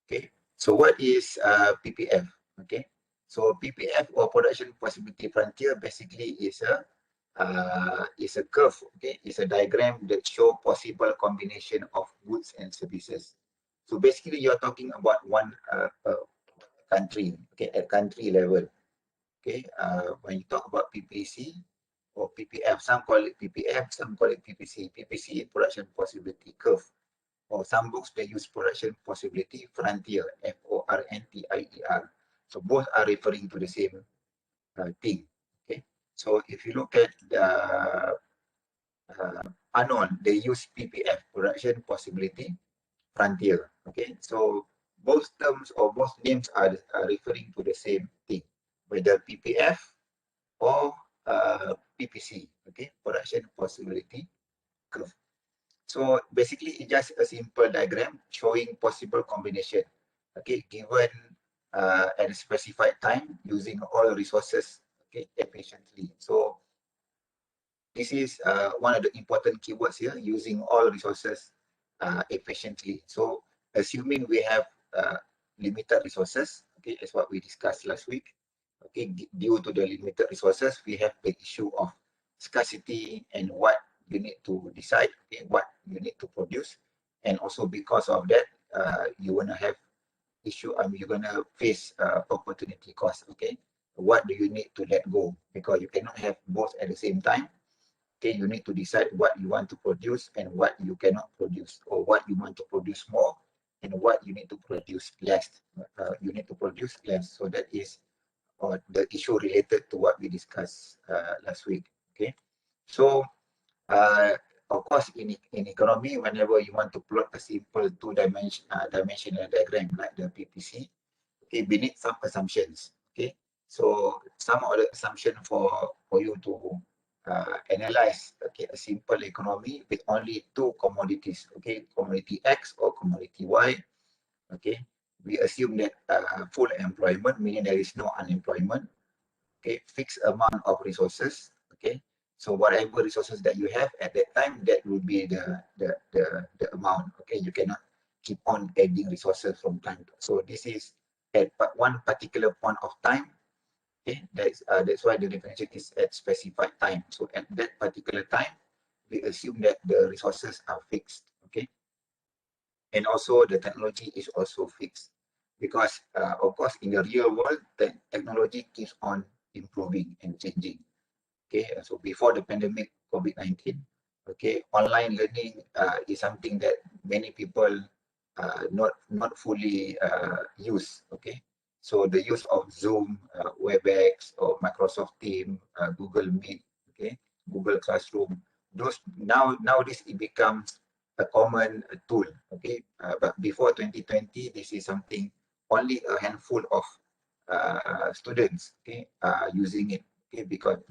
Okay, so what is PPF? Okay, so PPF or production possibility frontier basically is a curve. Okay, it's a diagram that show possible combination of goods and services. So basically, you're talking about one country. Okay, at country level. Okay, when you talk about PPC or PPF, some call it PPF, some call it PPC. PPC production possibility curve, or some books they use production possibility frontier, FORNTIER. So both are referring to the same thing. Okay, so if you look at the Anon, they use PPF, production possibility frontier. Okay, so both terms or both names are referring to the same thing, whether PPF or PPC. Okay, production possibility curve. So basically, it's just a simple diagram showing possible combination. Okay, given at a specified time using all resources. Okay, efficiently. So this is one of the important keywords here: using all resources efficiently. So assuming we have limited resources, okay, as what we discussed last week. Okay, due to the limited resources, we have the issue of scarcity and what you need to decide, okay, what you need to produce, and also because of that, you wanna have issue. You're gonna face opportunity cost. Okay, what do you need to let go, because you cannot have both at the same time. Okay, you need to decide what you want to produce and what you cannot produce, or what you want to produce more and what you need to produce less. You need to produce less. So that is or the issue related to what we discussed last week. Okay, so of course, in economy, whenever you want to plot a simple dimensional diagram like the PPC, okay, we need some assumptions. Okay, so some of the assumption for you to analyze, okay, a simple economy with only two commodities. Okay, commodity X or commodity Y. Okay, we assume that full employment, meaning there is no unemployment. Okay, fixed amount of resources. Okay, so whatever resources that you have at that time, that will be the amount. Okay, you cannot keep on adding resources from time. So this is at one particular point of time. Okay, that's why the definition is at specified time. So at that particular time, we assume that the resources are fixed. Okay, and also the technology is also fixed, because of course in the real world, the technology keeps on improving and changing. Okay, so before the pandemic COVID-19, okay, online learning is something that many people not fully use. Okay, so the use of Zoom, WebEx, or Microsoft Team, Google Meet, okay, Google Classroom, those nowadays it becomes a common tool. Okay, but before 2020, this is something only a handful of students, okay, using it. Okay, because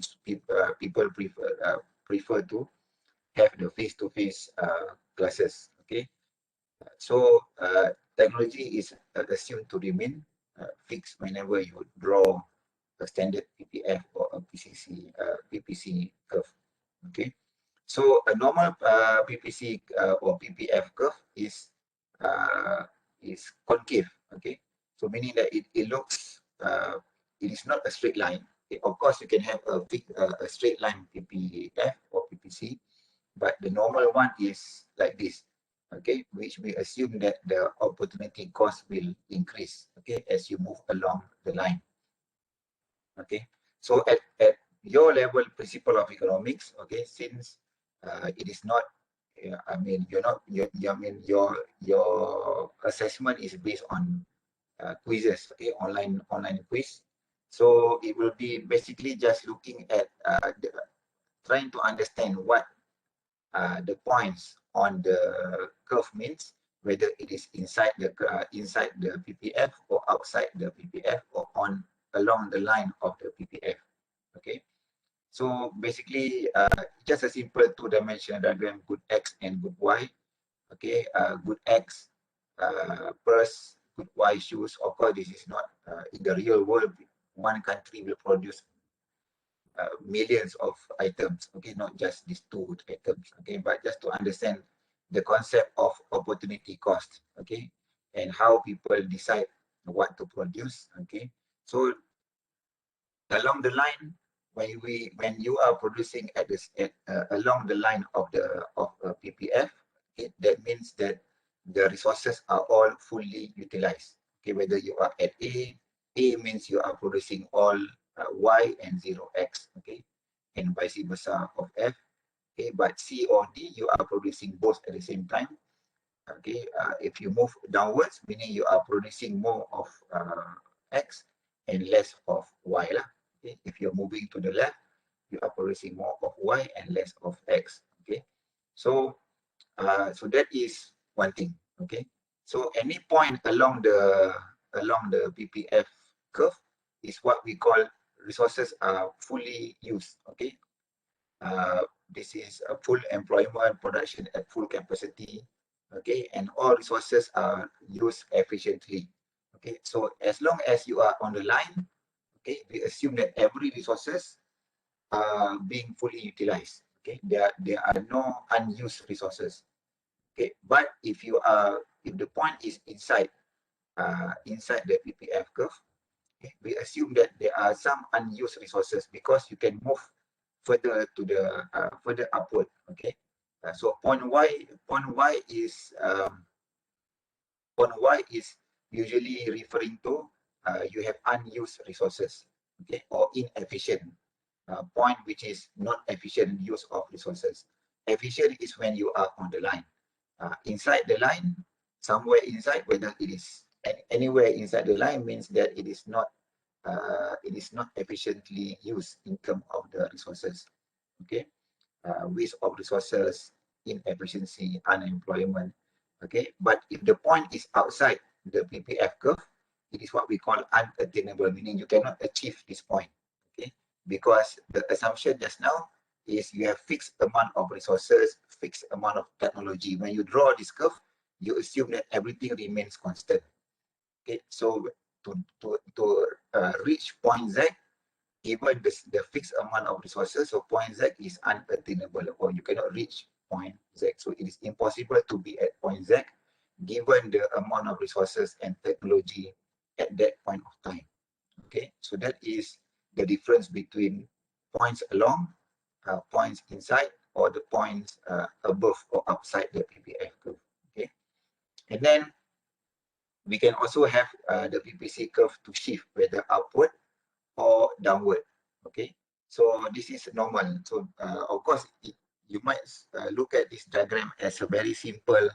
people prefer to have the face-to-face classes. Okay, so technology is assumed to remain fixed whenever you draw a standard PPF or a PPC curve. Okay, so a normal PPC or PPF curve is concave. Okay, so meaning that it looks it is not a straight line. Okay, of course, you can have a straight line PPF or PPC, but the normal one is like this. Okay, which we assume that the opportunity cost will increase. Okay, as you move along the line. Okay, so at your level principle of economics, okay, since it is not, I mean, you're not, I mean, your assessment is based on quizzes, okay, online quiz. So it will be basically just looking at trying to understand what the points on the curve means, whether it is inside the PPF or outside the PPF or on along the line of the PPF. Okay, so basically just a simple two-dimensional diagram, good X and good Y. Okay, good X purse, good Y shoes. Of course, this is not in the real world. One country will produce millions of items. Okay, not just these two items. Okay, but just to understand the concept of opportunity cost. Okay, and how people decide what to produce. Okay, so along the line, when you are producing at this along the line of PPF, okay, that means that the resources are all fully utilized. Okay, whether you are at A means you are producing all Y and 0X. Okay, and vice versa of F. Okay, but C or D, you are producing both at the same time. Okay, if you move downwards, meaning you are producing more of X and less of Y lah. Okay, if you're moving to the left, you are producing more of Y and less of X. Okay, so so that is one thing. Okay, so any point along the PPF curve is what we call resources are fully used. Okay, this is a full employment production at full capacity. Okay, and all resources are used efficiently. Okay, so as long as you are on the line, okay, we assume that every resources are being fully utilized. Okay, there are no unused resources. Okay, but if the point is inside the PPF curve, okay, we assume that there are some unused resources because you can move further to the further upward. Okay, so point Y is usually referring to you have unused resources, okay, or inefficient point, which is not efficient use of resources. Efficient is when you are on the line. Inside the line, somewhere inside, whether it is anywhere inside the line means that it is not efficiently used in terms of the resources. Okay, waste of resources, inefficiency, unemployment. Okay, but if the point is outside the PPF curve, it is what we call unattainable, meaning you cannot achieve this point. Okay, because the assumption just now is you have fixed amount of resources, fixed amount of technology. When you draw this curve, you assume that everything remains constant. Okay, so to reach point Z, given the fixed amount of resources, so point Z is unattainable, or you cannot reach point Z. So it is impossible to be at point Z given the amount of resources and technology at that point of time. Okay, so that is the difference between points along, points inside, or the points above or outside the PPF curve. Okay, and then we can also have the PPC curve to shift whether upward or downward. Okay, so this is normal. So of course, you might look at this diagram as a very simple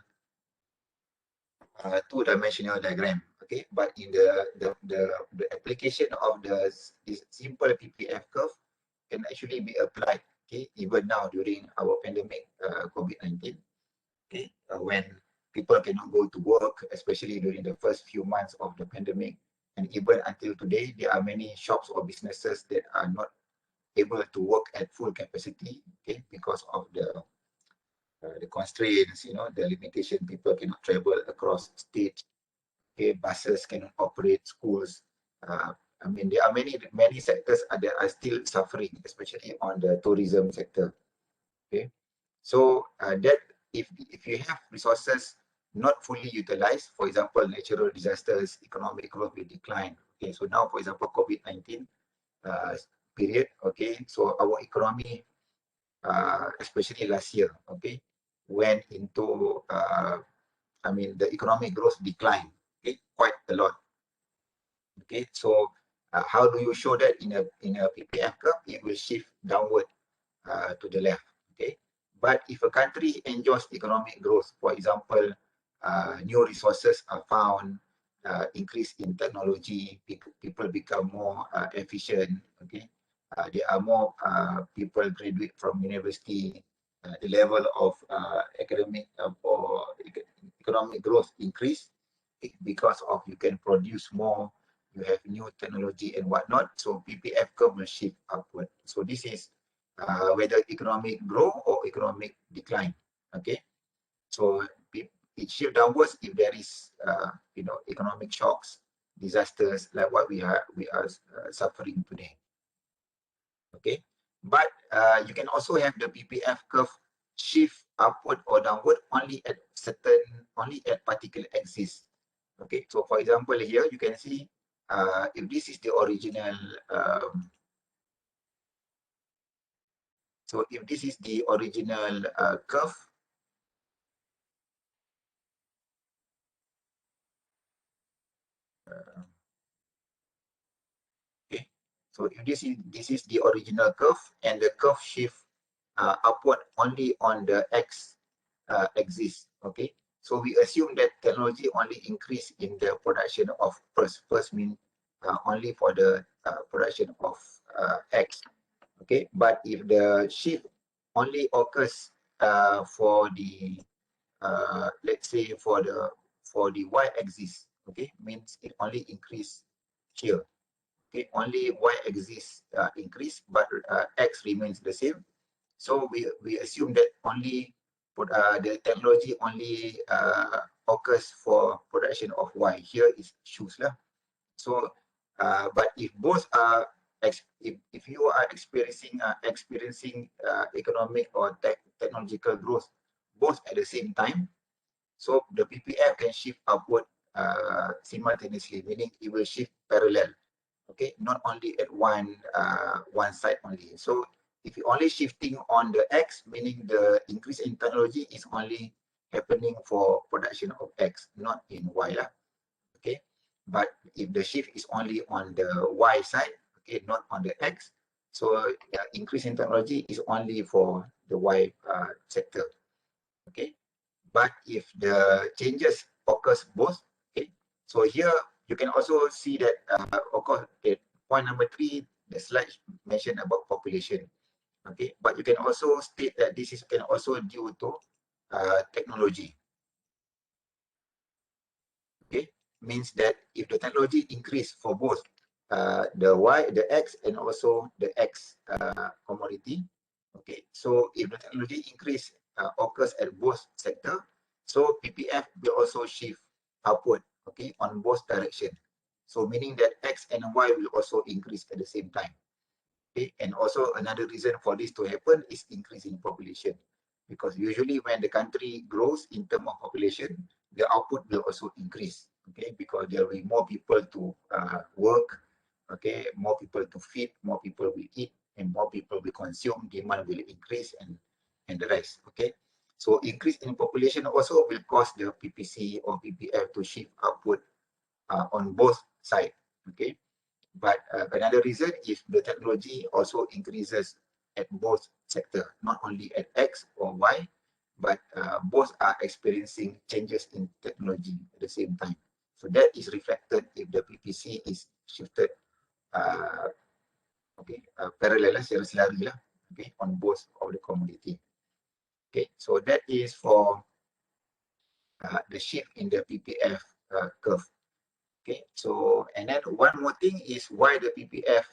two-dimensional diagram. Okay, but in the application of this simple PPF curve can actually be applied. Okay, even now during our pandemic COVID-19. Okay, when people cannot go to work, especially during the first few months of the pandemic, and even until today, there are many shops or businesses that are not able to work at full capacity, okay, because of the constraints, the limitation. People cannot travel across state. Okay, buses cannot operate, schools. I mean, there are many sectors that are still suffering, especially on the tourism sector. Okay, so that if you have resources not fully utilized, for example, natural disasters, economic growth will decline. Okay, so now, for example, COVID-19 period. Okay, so our economy, especially last year, okay, went into I mean, the economic growth declined, okay, quite a lot. Okay, so how do you show that in a PPF curve? It will shift downward to the left. Okay, but if a country enjoys economic growth, for example, new resources are found, increase in technology, people become more efficient. Okay, there are more people graduate from university. The level of academic or economic growth increase because of you can produce more, you have new technology and whatnot. So PPF curve will shift upward. So this is whether economic grow or economic decline. Okay, so it shift downwards if there is economic shocks, disasters like what we are suffering today. Okay, but you can also have the PPF curve shift upward or downward only at particular axis. Okay, so for example here you can see if this is the original so if this is the original curve, okay, so if this is the original curve and the curve shift upward only on the x axis, okay, so we assume that technology only increase in the production of first mean only for the production of x, okay, but if the shift only occurs for the let's say for the y-axis, okay, means it only increase here, okay, only y-axis increase, but x remains the same. So we assume that only the technology only occurs for production of y. Here is shoes lah. So, but if both are if you are experiencing economic or technological growth both at the same time, so the PPF can shift upward simultaneously, meaning it will shift parallel. Okay, not only at one side only. So if you only shifting on the X, meaning the increase in technology is only happening for production of X, not in Y lah. Okay, but if the shift is only on the Y side, okay, not on the X, so increase in technology is only for the Y sector. Okay, but if the changes occurs both, okay, so here you can also see that of course, okay, point number 3, the slide mentioned about population, okay, but you can also state that this is can also due to technology. Okay, means that if the technology increase for both the Y, the X, and also the X commodity, okay, so if the technology increase occurs at both sector, so PPF will also shift upward, okay, on both direction. So meaning that X and Y will also increase at the same time. Okay, and also another reason for this to happen is increase in population, because usually when the country grows in terms of population, the output will also increase. Okay, because there will be more people to work. Okay, more people to feed, more people will eat, and more people will consume. Demand will increase, and the rest. Okay, so increase in population also will cause the PPC or PPF to shift upward on both sides. Okay. But another reason is the technology also increases at both sector, not only at X or Y, but both are experiencing changes in technology at the same time. So that is reflected if the PPC is shifted, okay, parallel lah, selari lah, okay, on both of the commodity. Okay, so that is for the shift in the PPF curve. Okay, so and then one more thing is why the PPF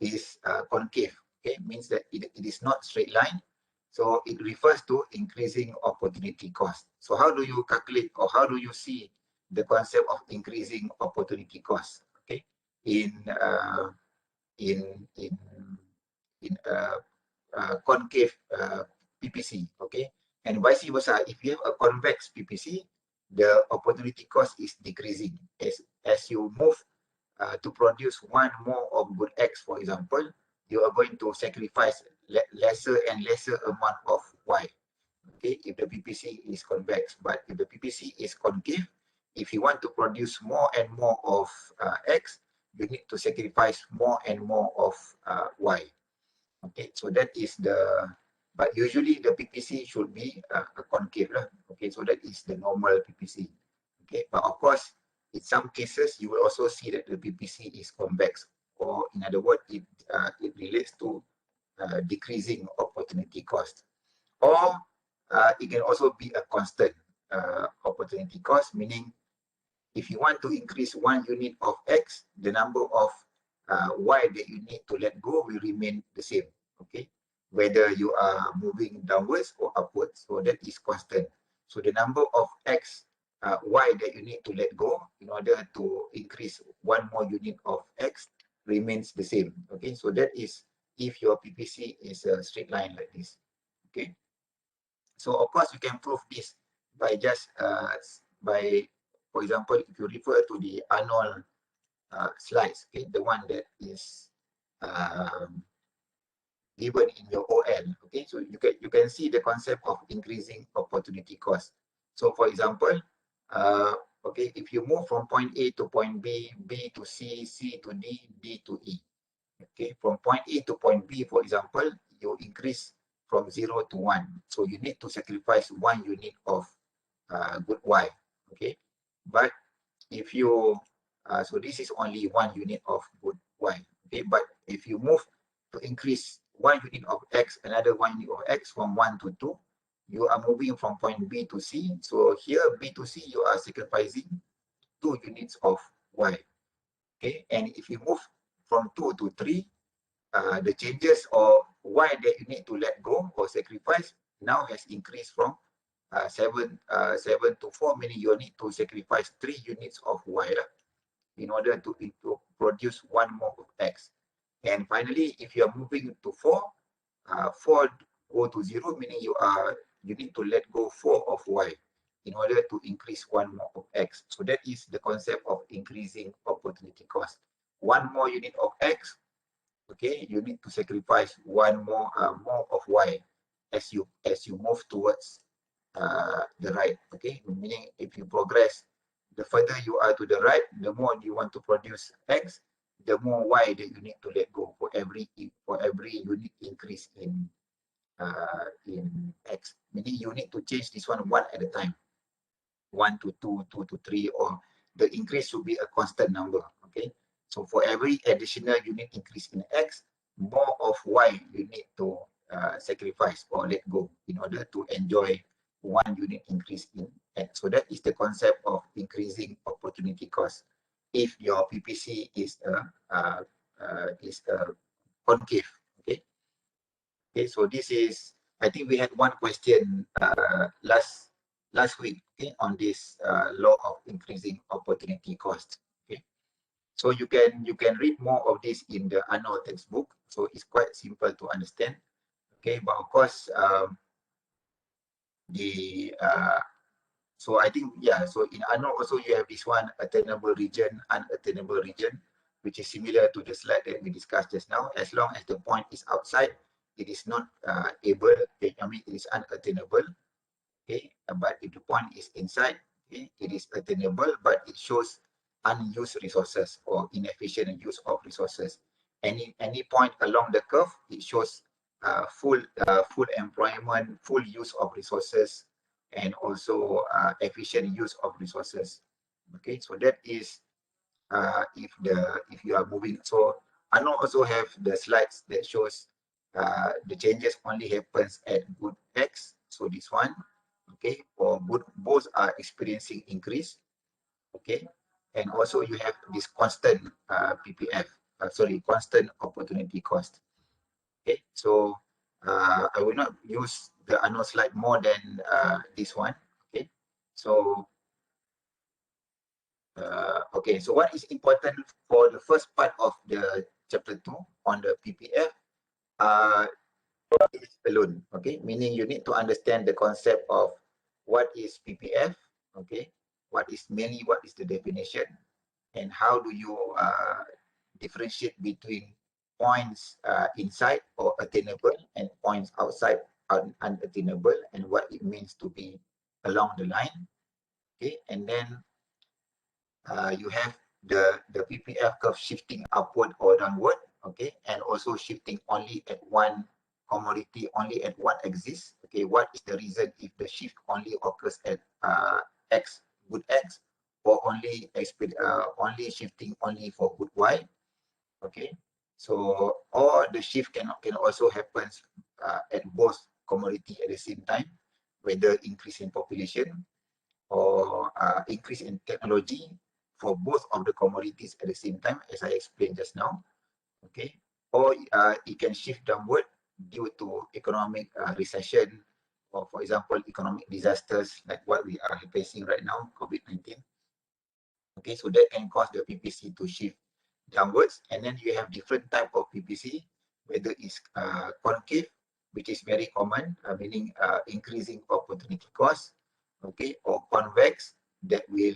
is concave. Okay, means that it is not straight line. So it refers to increasing opportunity cost. So how do you calculate or how do you see the concept of increasing opportunity cost? Okay, in uh, in in concave PPC. Okay, and vice versa. If you have a convex PPC, the opportunity cost is decreasing as you move to produce one more of good X, for example, you are going to sacrifice lesser and lesser amount of Y. Okay, if the PPC is convex, but if the PPC is concave, if you want to produce more and more of X, you need to sacrifice more and more of Y. Okay, so that is the, but usually the PPC should be a concave lah. Okay, so that is the normal PPC. Okay, but of course, in some cases, you will also see that the PPC is convex, or in other words, it relates to decreasing opportunity cost. Or it can also be a constant opportunity cost, meaning if you want to increase 1 unit of X, the number of Y that you need to let go will remain the same. Okay, whether you are moving downwards or upwards, so that is constant. So the number of X Y that you need to let go in order to increase 1 more unit of X remains the same. Okay, so that is if your PPC is a straight line like this. Okay, so of course you can prove this by just by For example, if you refer to the Arnold slides, okay, the one that is given in your OL, okay, so you can see the concept of increasing opportunity cost. So for example, okay, if you move from point A to point B, B to C, C to D, D to E, okay, from point A to point B, for example, you increase from 0 to 1. So you need to sacrifice 1 unit of good Y, okay. But if you, so this is only 1 unit of good Y, okay. But if you move to increase 1 unit of X, another 1 unit of X from 1 to 2, you are moving from point B to C. So here, B to C, you are sacrificing 2 units of Y, okay. And if you move from 2 to 3, the changes or Y that you need to let go or sacrifice now has increased from 7 to 4, meaning you need to sacrifice 3 units of Y in order to produce 1 more of X. And finally, if you are moving to 4, 4 go to 0, meaning you need to let go 4 of Y in order to increase 1 more of X. So that is the concept of increasing opportunity cost. 1 more unit of X, okay, you need to sacrifice 1 more of Y as you move towards the right, okay, meaning if you progress, the further you are to the right, the more you want to produce X, the more Y that you need to let go for every unit increase in X, meaning you need to change this one at a time, 1 to 2, 2 to 3, or the increase should be a constant number, okay. So for every additional unit increase in X, more of Y you need to sacrifice or let go in order to enjoy 1 unit increase in X. So that is the concept of increasing opportunity cost. If your PPC is a concave, okay. Okay, so this is, I think we had one question last week, okay, on this law of increasing opportunity cost. Okay, so you can read more of this in the Arnold textbook. So it's quite simple to understand. Okay, but of course, so I think, yeah, so in Arnold also you have this one, attainable region, unattainable region, which is similar to the slide that we discussed just now. As long as the point is outside, it is not able, it is unattainable, okay. But if the point is inside, okay, it is attainable, but it shows unused resources or inefficient use of resources. Any point along the curve, it shows full employment, full use of resources, and also efficient use of resources. Okay, so that is if you are moving. So I know also have the slides that shows the changes only happens at good X. So this one, okay, or both are experiencing increase, okay, and also you have this constant PPF, constant opportunity cost. Okay, so I will not use the Arnold slide more than this one. Okay, so okay, so what is important for the first part of the chapter 2 on the PPF is alone, okay, meaning you need to understand the concept of what is PPF, okay, what is the definition, and how do you differentiate between points inside or attainable and points outside unattainable, and what it means to be along the line, okay. And then you have the PPF curve shifting upward or downward, okay, and also shifting only at one commodity, only at one axis, okay. What is the reason if the shift only occurs at X, good X, or only shifting only for good Y, okay. So, or the shift can also happen at both commodity at the same time, whether increase in population or increase in technology for both of the commodities at the same time, as I explained just now, okay. Or it can shift downward due to economic recession, or for example, economic disasters like what we are facing right now, COVID-19. Okay, so that can cause the PPC to shift downwards. And then you have different type of PPC, whether it's concave, which is very common, meaning increasing opportunity cost, okay, or convex, that will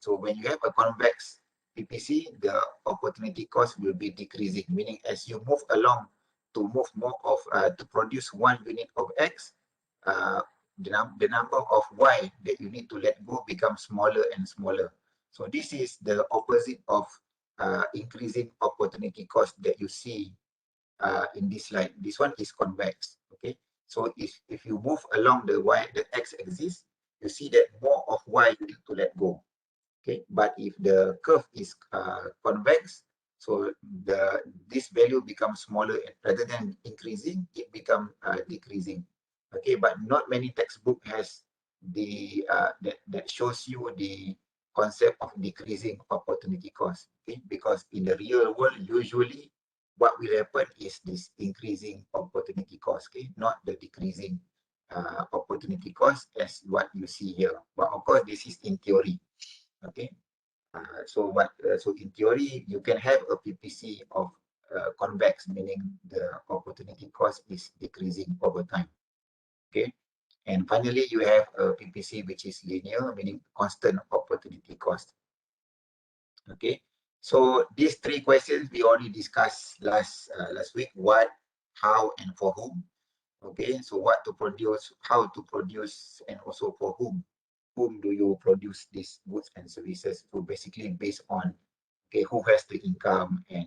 so when you have a convex PPC, the opportunity cost will be decreasing, meaning as you move along to move more of to produce 1 unit of X, the number of Y that you need to let go becomes smaller and smaller. So this is the opposite of increasing opportunity cost that you see in this slide. This one is convex. Okay, so if you move along the X axis, you see that more of Y you need to let go. Okay, but if the curve is convex, so this value becomes smaller rather than increasing, it becomes decreasing. Okay, but not many textbook has the that shows you the concept of decreasing opportunity cost. Okay, because in the real world, usually what will happen is this increasing opportunity cost. Okay, not the decreasing opportunity cost as what you see here. But of course, this is in theory. Okay, so in theory you can have a PPC of convex, meaning the opportunity cost is decreasing over time. Okay, and finally you have a PPC which is linear, meaning constant opportunity cost. Okay, so these three questions we already discussed last week: what, how, and for whom. Okay, so what to produce, how to produce, and also for whom do you produce these goods and services. So basically based on, okay, who has the income and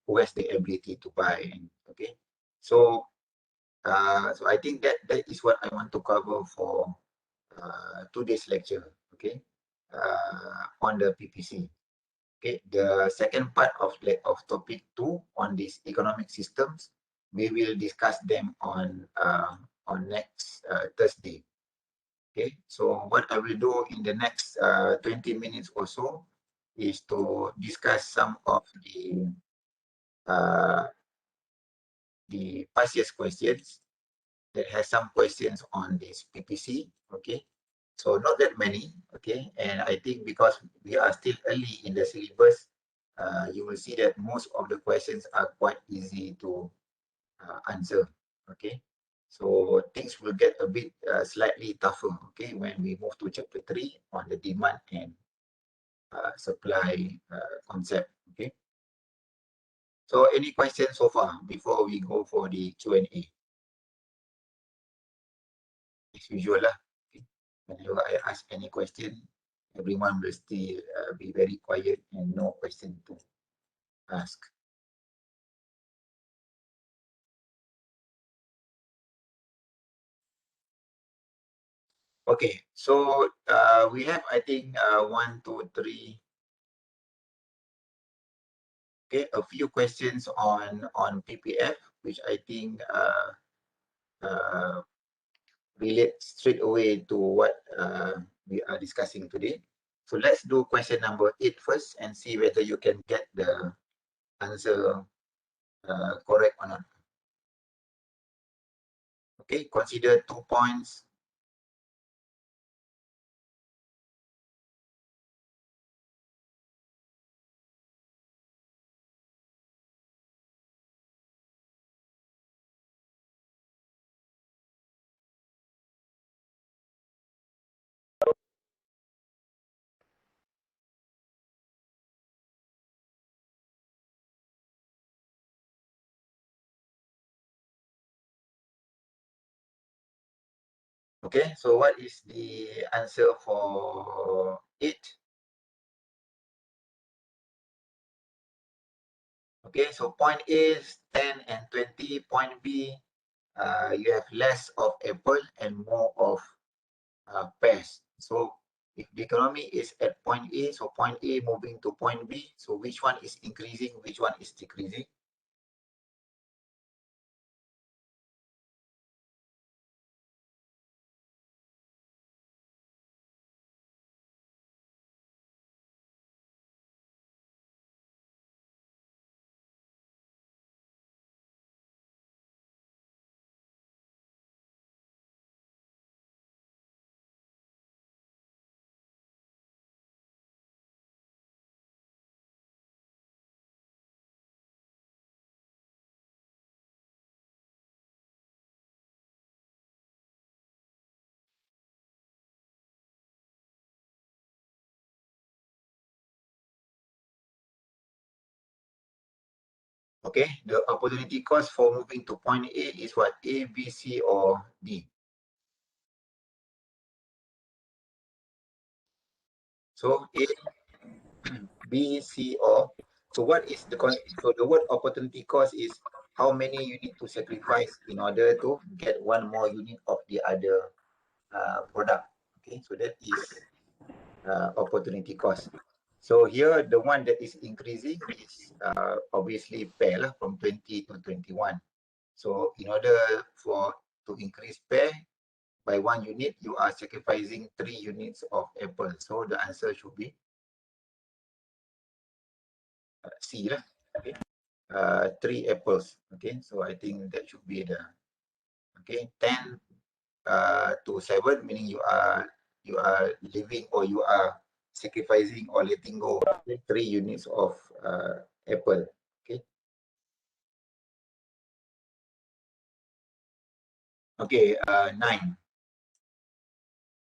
who has the ability to buy. And okay, so so I think that is what I want to cover for today's lecture. Okay, on the PPC. Okay, the second part of topic 2 on these economic systems, we will discuss them on next Thursday. Okay, so what I will do in the next 20 minutes or so is to discuss some of the past year's questions that has some questions on this PPC. Okay, so not that many. Okay, and I think because we are still early in the syllabus, you will see that most of the questions are quite easy to answer. Okay, so things will get a bit slightly tougher. Okay, when we move to chapter 3 on the demand and supply concept. Okay, so any questions so far before we go for the Q&A? As usual lah. Okay. Whenever I ask any question, everyone will still be very quiet and no question to ask. Okay, so we have, I think, 1, 2, 3. Okay, a few questions on PPF, which I think relate straight away to what we are discussing today. So let's do question number 8 first and see whether you can get the answer correct or not. Okay, consider 2 points. Okay, so what is the answer for 8? Okay, so point A is 10 and 20. Point B, you have less of apple and more of pears. So if the economy is at point A, so point A moving to point B, so which one is increasing, which one is decreasing? Okay, the opportunity cost for moving to point A is what? A, B, C, or D? So A, B, C, or so what is the so the word opportunity cost is how many you need to sacrifice in order to get one more unit of the other product. Okay, so that is opportunity cost. So here the one that is increasing is obviously pair lah, from 20 to 21. So in order for to increase pair by 1 unit, you are sacrificing 3 units of apple. So the answer should be C lah. Okay. 3 apples. Okay, so I think that should be the 10 to 7, meaning you are leaving or you are sacrificing or letting go 3 units of apple. Okay. Okay, 9.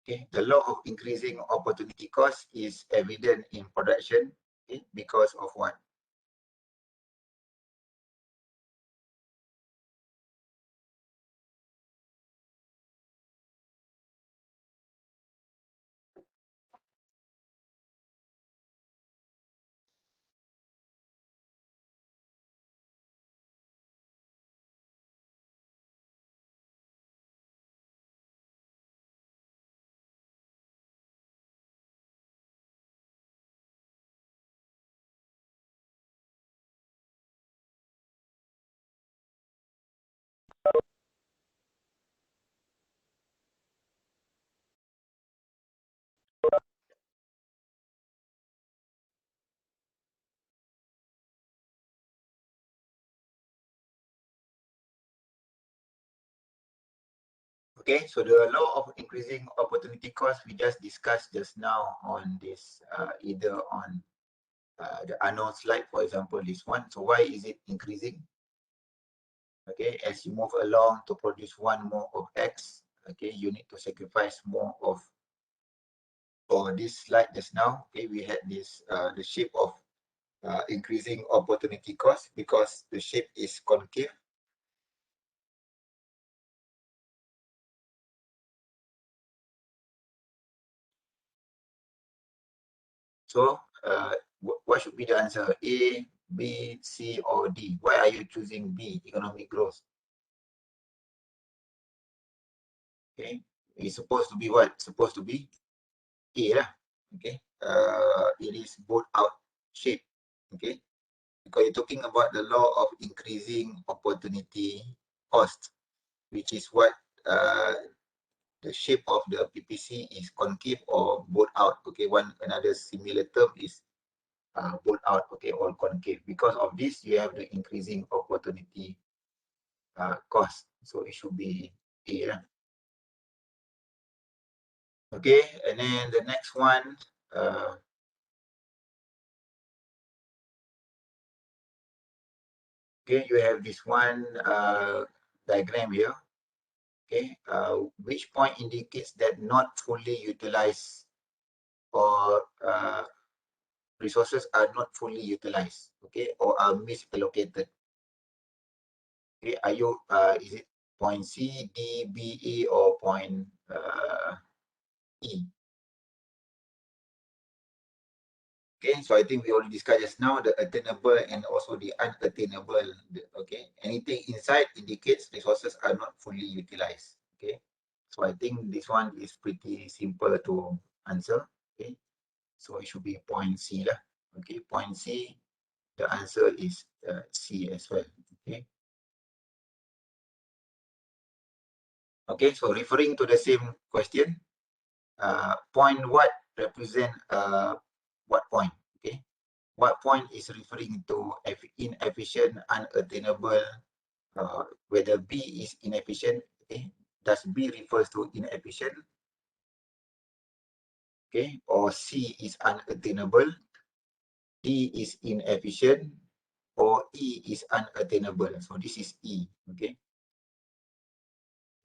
Okay, the law of increasing opportunity cost is evident in production. Okay, because of what? Okay, so the law of increasing opportunity cost we just discussed just now on this, either on the unknown slide, for example, this one. So why is it increasing? Okay, as you move along to produce one more of X, okay, you need to sacrifice more of, for this slide just now, okay, we had this, the shape of increasing opportunity cost because the shape is concave. So what should be the answer? A, B, C, or D? Why are you choosing B, economic growth? Okay, it's supposed to be what? Supposed to be A lah. Okay, it is both out shape. Okay, because you're talking about the law of increasing opportunity cost, which is what the shape of the PPC is concave or both out. Okay, one another similar term is both out, okay, or concave. Because of this, you have the increasing opportunity cost. So it should be A. Okay, and then the next one, okay, you have this one diagram here. Okay, which point indicates that not fully utilized or resources are not fully utilized, okay, or are misallocated. Okay, are you, is it point C, D, B, E, or point E? Okay, so I think we already discussed just now the attainable and also the unattainable. Okay, anything inside indicates resources are not fully utilized. Okay, so I think this one is pretty simple to answer. Okay, so it should be point C lah. Okay, point C. The answer is C as well. Okay. Okay, so referring to the same question, point what represent what point? Okay, what point is referring to inefficient, unattainable, whether B is inefficient, okay, does B refers to inefficient, okay, or C is unattainable, D is inefficient, or E is unattainable. So this is E, okay.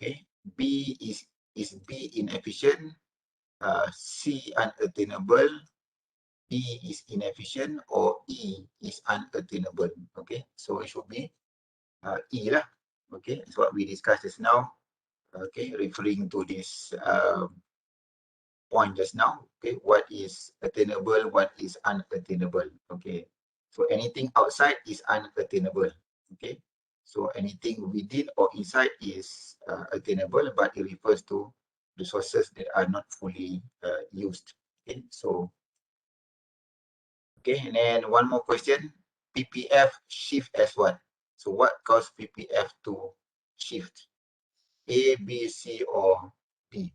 Okay, B is B inefficient, C unattainable, B is inefficient, or E is unattainable. Okay, so it should be E lah. Okay, it's what we discussed just now. Okay, referring to this point just now. Okay, what is attainable, what is unattainable. Okay, so anything outside is unattainable. Okay, so anything within or inside is attainable, but it refers to resources that are not fully used. Okay, so okay, and then one more question. PPF shift as what? So what caused PPF to shift? A, B, C, or D?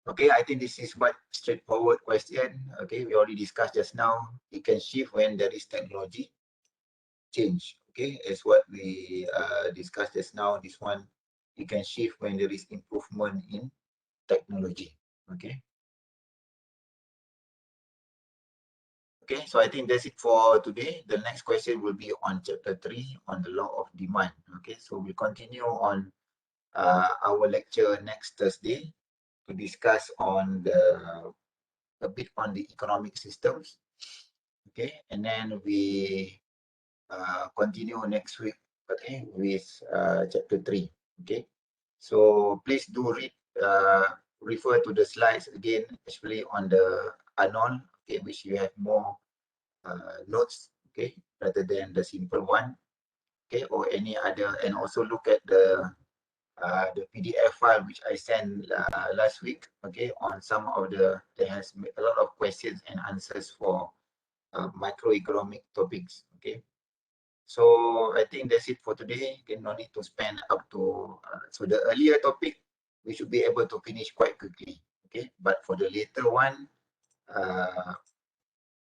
Okay, I think this is quite straightforward question. Okay, we already discussed just now. It can shift when there is technology change. Okay, as what we discussed just now. This one, it can shift when there is improvement in technology. Okay. Okay, so I think that's it for today. The next question will be on chapter 3 on the law of demand. Okay, so we'll continue on our lecture next Thursday to discuss on a bit on the economic systems. Okay, and then we continue next week. Okay, with chapter 3. Okay, so please do refer to the slides again, especially on the anon. Okay, which you have more notes. Okay, rather than the simple one. Okay, or any other, and also look at the PDF file which I sent last week. Okay, on some of there has a lot of questions and answers for microeconomic topics. Okay, so I think that's it for today. Okay, no need to spend up to so the earlier topic we should be able to finish quite quickly. Okay, but for the later one,